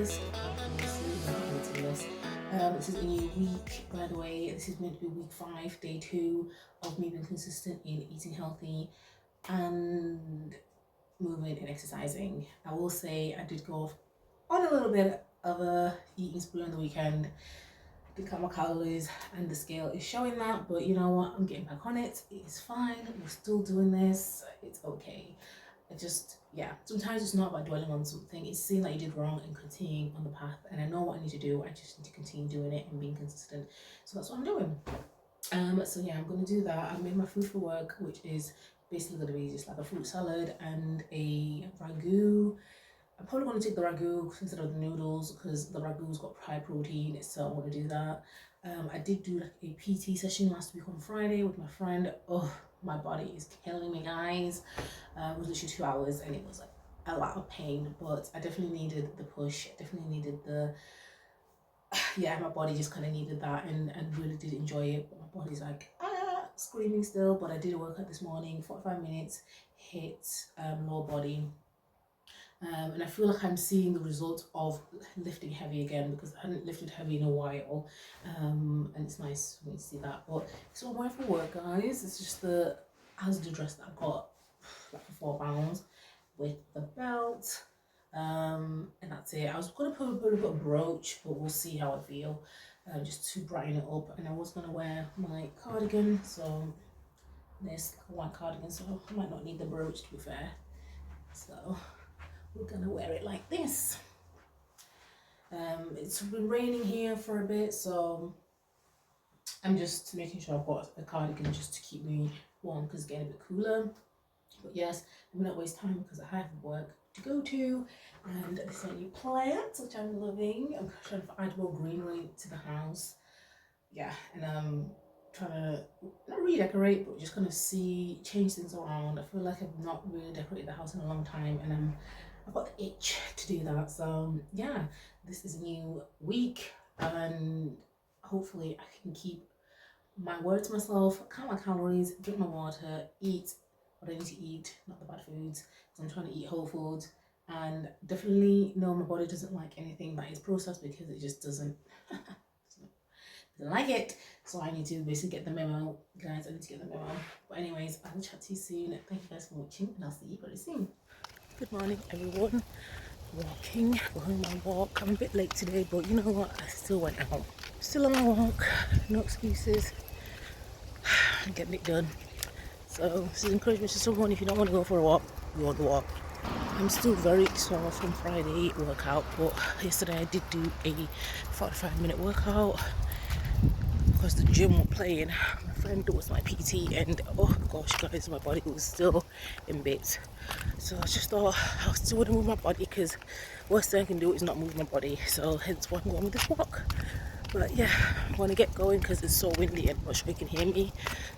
guys. This is a new week, by the way. This is meant to be week 5, day 2 of me being consistent in eating healthy and moving and exercising. I will say I did go off on a little bit of a eating spree on the weekend. I did count my calories and the scale is showing that, but you know what? I'm getting back on it. It's fine. We're still doing this. It's okay. Sometimes it's not about dwelling on something. It's seeing that you did wrong and continuing on the path. And I know what I need to do. I just need to continue doing it and being consistent. So that's what I'm doing. So yeah, I'm gonna do that. I made my food for work, which is basically gonna be just like a fruit salad and a ragu. I'm probably gonna take the ragu instead of the noodles because the ragu's got high protein, so I want to do that. I did do like a PT session last week on Friday with my friend. Oh, my body is killing me, guys. It was literally 2 hours and it was like a lot of pain, but I definitely needed the push. I definitely needed my body just kind of needed that and really did enjoy it. But my body's like screaming still, but I did a workout this morning, 45 minutes, hit lower body. And I feel like I'm seeing the result of lifting heavy again because I hadn't lifted heavy in a while, and it's nice for me to see that. But it's what I'm wearing for work, guys. It's just the Asda dress that I got like for £4 with the belt, and that's it. I was gonna put a brooch, but we'll see how I feel, just to brighten it up. And I was gonna wear my cardigan, so this white cardigan, so I might not need the brooch to be fair. So we're gonna wear it like this. It's been raining here for a bit, so I'm just making sure I've got a cardigan just to keep me warm because it's getting a bit cooler. But yes, I'm not waste time because I have work to go to, and this is a new plant which I'm loving. I'm trying to add more greenery to the house. Yeah, and I'm trying to not redecorate, but just kind of change things around. I feel like I've not really decorated the house in a long time, and I've got the itch to do that. So yeah, this is a new week and hopefully I can keep my word to myself, count my calories, drink my water, eat what I need to eat, not the bad foods, because I'm trying to eat whole foods, and definitely know my body doesn't like anything that is processed because it just doesn't like it. So I need to basically get the memo, guys. I need to get the memo. But anyways, I'll chat to you soon. Thank you guys for watching and I'll see you very soon. Good morning, everyone. Going my walk. I'm a bit late today, but you know what? I still went out. Still on my walk. No excuses. I'm getting it done. So this is encouragement to someone. If you don't want to go for a walk, you want to walk. I'm still very sore from Friday workout, but yesterday I did do a 45-minute workout because the gym were playing. My friend was my PT, and oh gosh, guys, my body was still in bits. So I just thought I still wouldn't move my body because worst thing I can do is not move my body. So hence why I'm going with this walk. But yeah, I want to get going because it's so windy and I'm not sure you can hear me.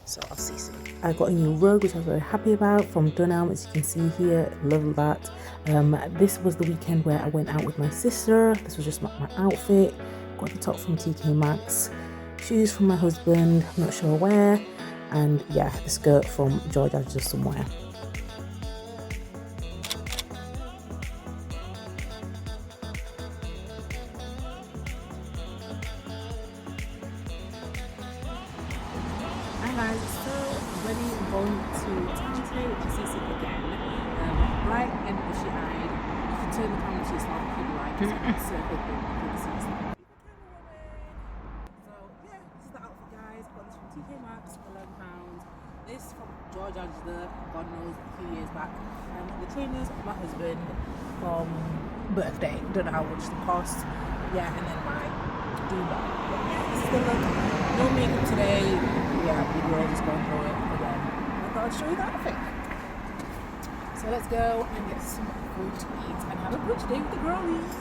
So I'll see you soon. I got a new rug which I was very happy about from Dunelm, as you can see here. Love that. This was the weekend where I went out with my sister. This was just my outfit. Got the top from TK Maxx, shoes from my husband, not sure where, and yeah, the skirt from Georgia just somewhere. Hi guys, so ready and going to town today, which is CC again. Bright and bushy eyed. You can turn the camera to yourself if you like. It's a circle thing. So yeah, this is the outfit, guys. Got this from TK Maxx for £11. This from George Angela, God knows, a few years back. And the trainers of my husband from birthday. Don't know how much the cost. Yeah, and then my do-bag. This is the look. No makeup today. Yeah, we were just going through it again. I thought I'd show you the outfit. So let's go and get some food to eat and have a brunch day with the girlies.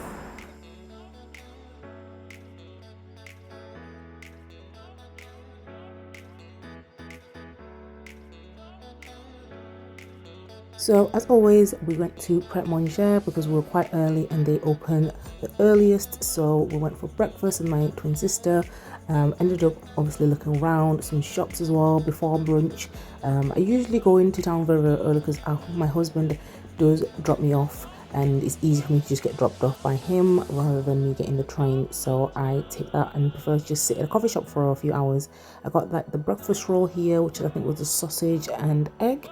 So as always, we went to Pret Manger because we were quite early and they open the earliest. So we went for breakfast with my twin sister. Ended up obviously looking around some shops as well before brunch. I usually go into town very, very early because my husband does drop me off and it's easy for me to just get dropped off by him rather than me getting the train. So I take that and prefer to just sit at a coffee shop for a few hours. I got like the breakfast roll here, which I think was a sausage and egg.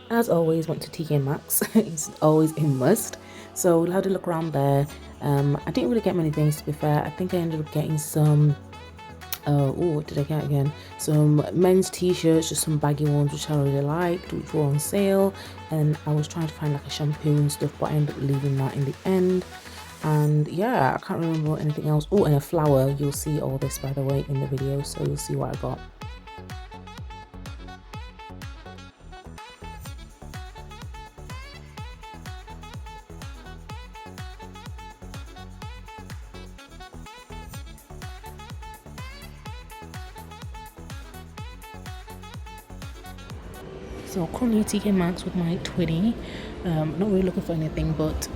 As always, went to TK Maxx. It's always a must. So we had a look around there. I didn't really get many things, to be fair. I think I ended up getting some what did I get again? Some men's t-shirts, just some baggy ones which I really liked, which were on sale. And I was trying to find like a shampoo and stuff, but I ended up leaving that in the end. And yeah, I can't remember anything else. Oh, and a flower. You'll see all this, by the way, in the video, so you'll see what I got. So currently TK Maxx with my twinny. Not really looking for anything, but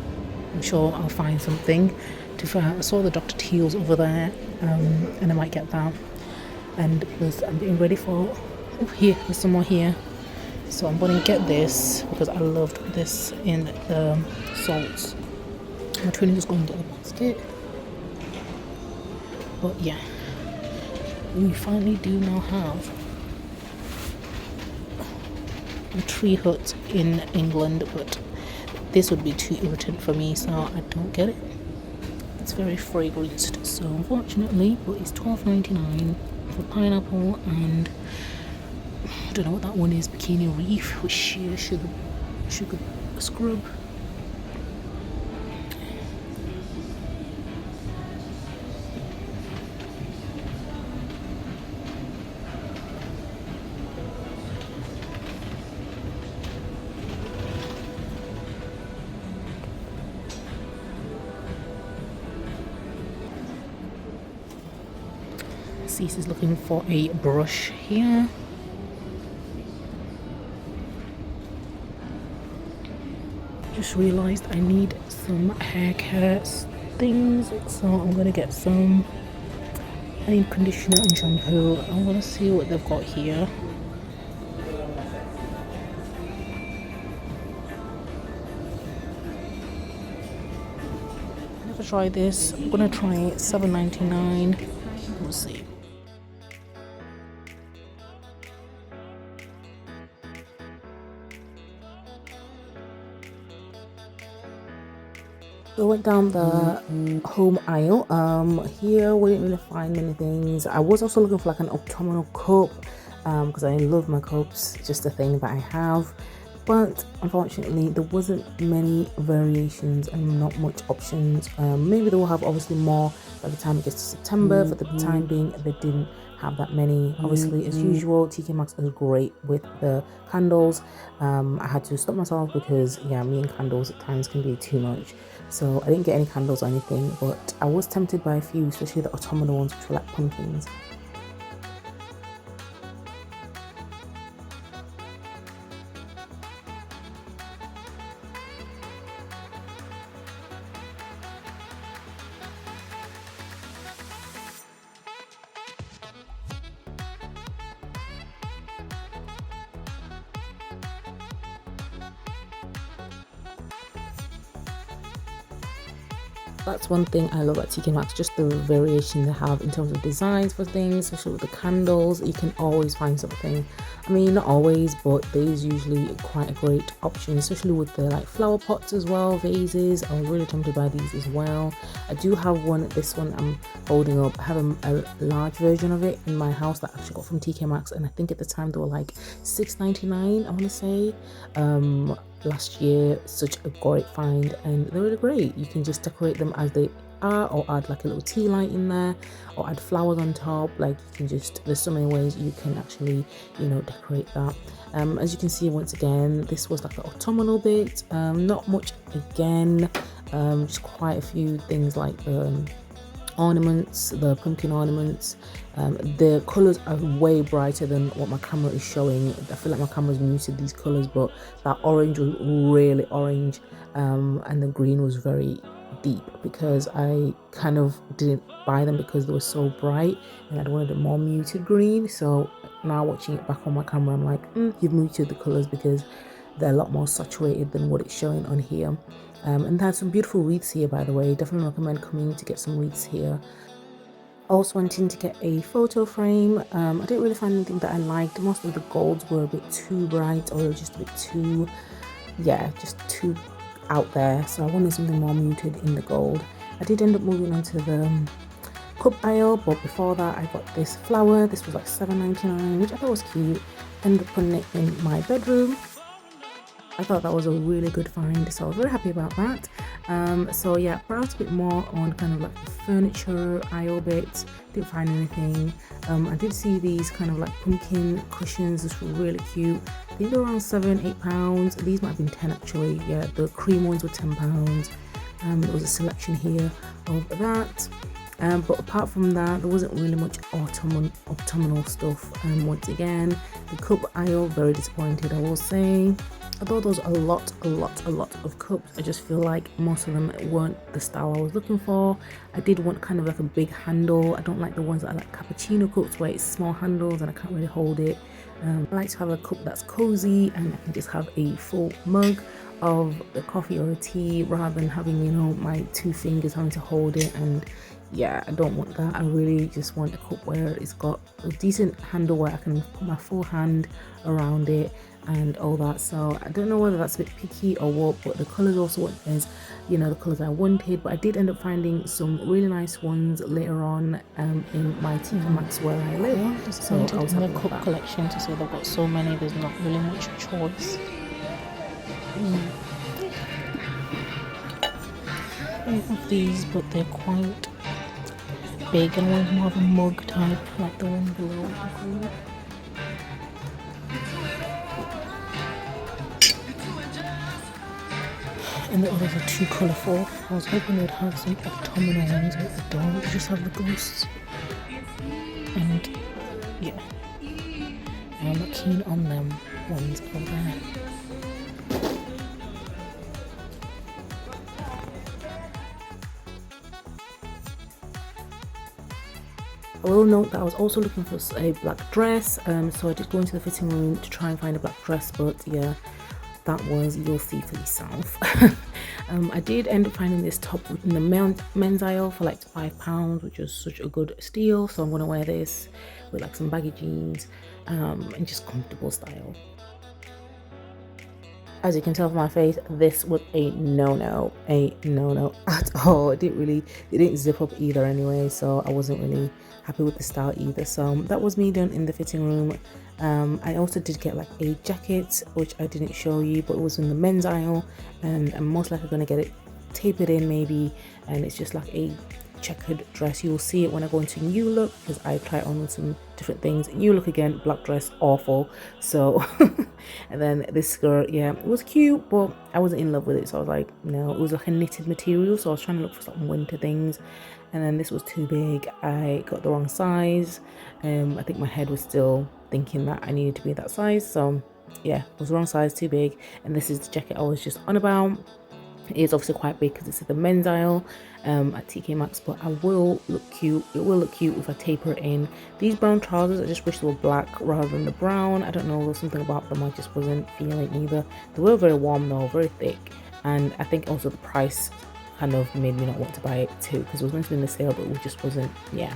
I'm sure I'll find something. I saw the Dr. Teals over there, and I might get that. And because I'm getting ready for, oh here, there's some more here. So I'm going to get this because I loved this in the salts. My twinny was going to get the basket. But yeah, we finally do now have a tree hut in England, but this would be too irritant for me, so I don't get it. It's very fragranced, so unfortunately, but it's $12.99 for pineapple, and I don't know what that one is, bikini reef with sheer sugar scrub. Cease is looking for a brush here. Just realized I need some hair care things, so I'm gonna get some. I need conditioner and shampoo. I'm gonna see what they've got here. Never tried this. I'm gonna try it. $7.99. We'll see. So I went down the home aisle. Here we didn't really find many things. I was also looking for like an autumnal cup because I love my cups, just a thing that I have. But unfortunately there wasn't many variations and not much options. Maybe they will have obviously more by the time it gets to September. For the time being, they didn't have that many. Obviously, as usual, TK Maxx is great with the candles. I had to stop myself because yeah, me and candles at times can be too much. So I didn't get any candles or anything, but I was tempted by a few, especially the autumnal ones, which were like pumpkins. That's one thing I love at TK Maxx, just the variation they have in terms of designs for things, especially with the candles. You can always find something. I mean, not always, but there is usually quite a great option, especially with the like flower pots as well, vases. I was really tempted by these as well. I do have one, this one I'm holding up. I have a large version of it in my house that I actually got from TK Maxx, and I think at the time they were like $6.99, I want to say. Last year, such a great find, and they're really great. You can just decorate them as they are, or add like a little tea light in there, or add flowers on top. Like you can just, there's so many ways you can actually, you know, decorate that. As you can see, once again, this was like the autumnal bit. Not much again, just quite a few things like ornaments, the pumpkin ornaments. The colors are way brighter than what my camera is showing. I feel like my camera's muted these colors, but that orange was really orange, and the green was very deep because I kind of didn't buy them because they were so bright, and I wanted a more muted green. So now watching it back on my camera, I'm like, you've muted the colors because they're a lot more saturated than what it's showing on here. And they had some beautiful wreaths here, by the way. Definitely recommend coming to get some wreaths here. Also wanting to get a photo frame. I didn't really find anything that I liked. Most of the golds were a bit too bright, or just a bit too, yeah, just too out there. So I wanted something more muted in the gold. I did end up moving on to the cup aisle, but before that I got this flower. This was like $7.99, which I thought was cute. Ended up putting it in my bedroom. I thought that was a really good find, so I was very happy about that. So yeah, browsed a bit more on kind of like the furniture aisle bits. Didn't find anything. I did see these kind of like pumpkin cushions. This were really cute. I think they're around £7-8. These might have been 10 actually. Yeah, the cream ones were £10. There was a selection here of that. But apart from that, there wasn't really much autumnal stuff. Once again, the cup aisle, very disappointed, I will say. Although there was a lot of cups, I just feel like most of them weren't the style I was looking for. I did want kind of like a big handle. I don't like the ones that are like cappuccino cups where it's small handles and I can't really hold it. I like to have a cup that's cozy and I can just have a full mug of the coffee or a tea rather than having, you know, my 2 fingers having to hold it. And yeah, I don't want that. I really just want a cup where it's got a decent handle where I can put my full hand around it and all that. So I don't know whether that's a bit picky or what, but the colors also weren't as, you know, the colors I wanted. But I did end up finding some really nice ones later on in my Maxx where I live. I am disappointed in the cup collection to say they've got so many. There's not really much choice. I have these, but they're quite big and one's more of a mug type, like the one below. And the others are too colourful. I was hoping they'd have some autumnal ones, but they don't. They just have the ghosts. And yeah, I'm not keen on them ones over there. I will note that I was also looking for a black dress, so I did go into the fitting room to try and find a black dress, but yeah, that was, you'll see for yourself. I did end up finding this top in the men's aisle for like £5, which was such a good steal, so I'm going to wear this with like some baggy jeans and just comfortable style. As you can tell from my face, this was a no-no at all. It didn't zip up either anyway, so I wasn't really happy with the style either. So that was me done in the fitting room. I also did get like a jacket, which I didn't show you, but it was in the men's aisle, and I'm most likely going to get it tapered in maybe, and it's just like a checkered dress. You'll see it when I go into New Look, because I try on some different things. New Look again, black dress, awful. So and then this skirt, yeah, it was cute, but I wasn't in love with it, so I was like, no. It was like a knitted material, so I was trying to look for some winter things, and then this was too big. I got the wrong size. I think my head was still thinking that I needed to be that size, so yeah, it was the wrong size, too big. And this is the jacket I was just on about. It is obviously quite big because it's in the men's aisle at TK Maxx, but I will look cute. It will look cute if I taper it in. These brown trousers, I just wish they were black rather than the brown. I don't know, there was something about them I just wasn't feeling either. They were very warm though, very thick, and I think also the price kind of made me not want to buy it too, because it was meant to be in the sale, but it just wasn't. Yeah,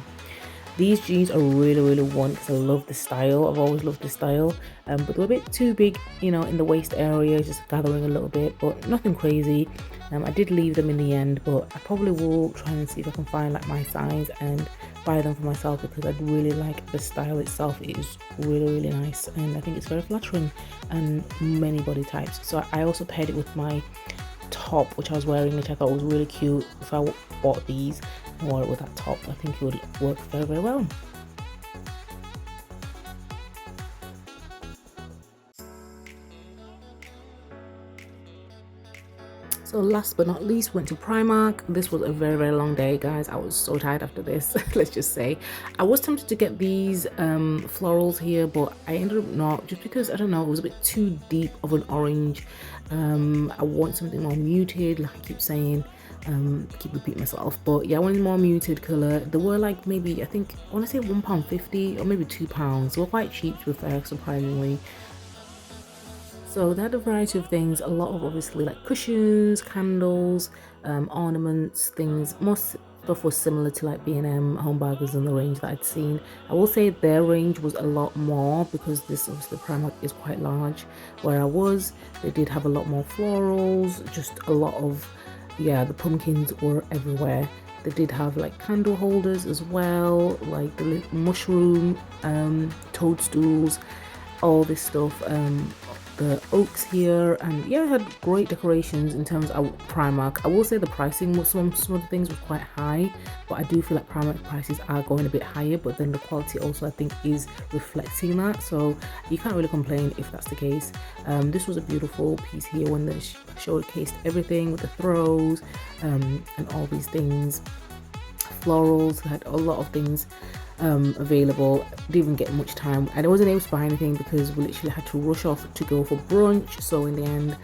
these jeans are really one, because I love the style. I've always loved the style, but they're a bit too big, you know, in the waist area, just gathering a little bit, but nothing crazy. I did leave them in the end, but I probably will try and see if I can find like my size and buy them for myself, because I really like the style itself. It is really nice, and I think it's very flattering and many body types. So I also paired it with my top, which I was wearing, which I thought was really cute. If I bought these and wore it with that top, I think it would work very well. So last but not least, went to Primark. This was a very long day, guys. I was so tired after this. Let's just say I was tempted to get these florals here, but I ended up not, just because I don't know, it was a bit too deep of an orange. I want something more muted, like I keep saying. Keep repeating myself, but yeah, I wanted more muted color. They were like, maybe, I think, I want to say £1.50 or maybe £2. They were quite cheap, to be fair, surprisingly. So they had a variety of things, a lot of obviously like cushions, candles, ornaments, things. Most stuff was similar to like B&M, Home Bargains and the range that I'd seen. I will say their range was a lot more because this obviously Primark is quite large. Where I was, they did have a lot more florals, just a lot of, yeah, the pumpkins were everywhere. They did have like candle holders as well, like the mushroom toadstools, all this stuff, the oaks here, and yeah, it had great decorations in terms of Primark. I will say the pricing was some of the things were quite high, but I do feel like Primark prices are going a bit higher, but then the quality also I think is reflecting that, so you can't really complain if that's the case. This was a beautiful piece here when they showcased everything with the throws and all these things, florals. They had a lot of things available. Didn't even get much time. I wasn't able to buy anything because we literally had to rush off to go for brunch, so in the end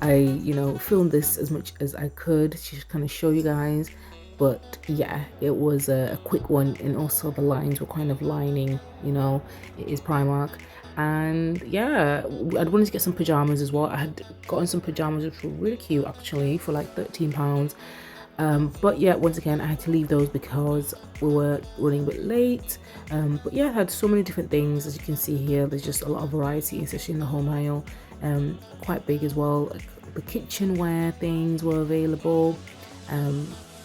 I filmed this as much as I could to kind of show you guys. But yeah, it was a quick one, and also the lines were kind of lining, it is Primark. And yeah, I'd wanted to get some pajamas as well. I had gotten some pajamas which were really cute actually for like £13. But yeah, once again I had to leave those because we were running a bit late. But yeah, I had so many different things. As you can see here, there's just a lot of variety, especially in the home aisle. Quite big as well. Like the kitchenware things were available.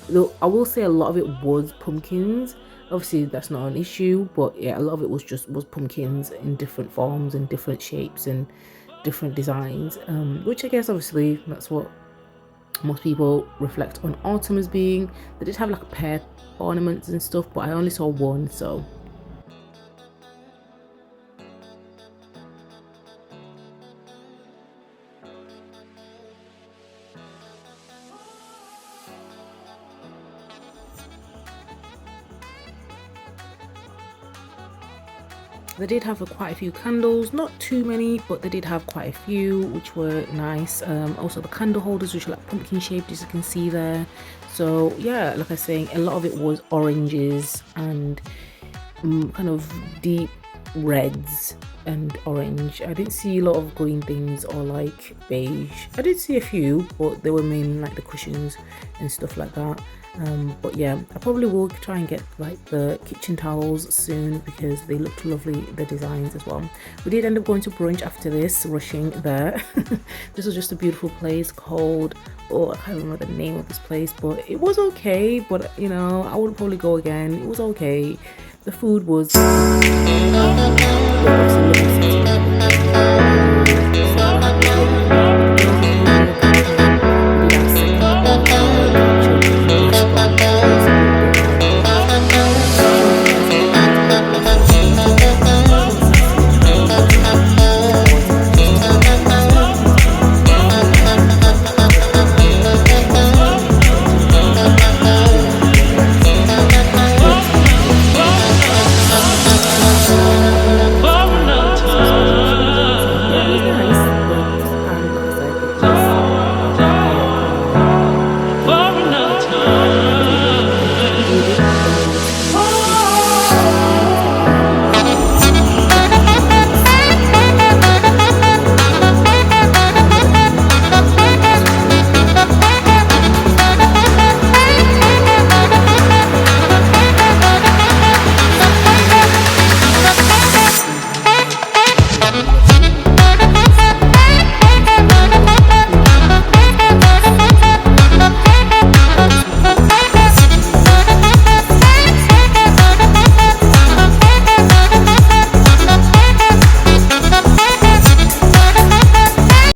Though I will say a lot of it was pumpkins. Obviously that's not an issue, but yeah, a lot of it was pumpkins in different forms and different shapes and different designs, which I guess obviously that's what most people reflect on autumn as being. They did have like a pair ornaments and stuff, but I only saw one, so they did have quite a few candles, not too many, but they did have quite a few, which were nice. Also the candle holders, which are like pumpkin shaped, as you can see there. So yeah, like I was saying, a lot of it was oranges and kind of deep reds and orange. I didn't see a lot of green things or like beige. I did see a few, but they were mainly like the cushions and stuff like that. But yeah, I probably will try and get like the kitchen towels soon because they looked lovely, the designs as well. We did end up going to brunch after this, rushing there. This was just a beautiful place called, oh, I can't remember the name of this place, but it was okay. But I would probably go again. It was okay. The food was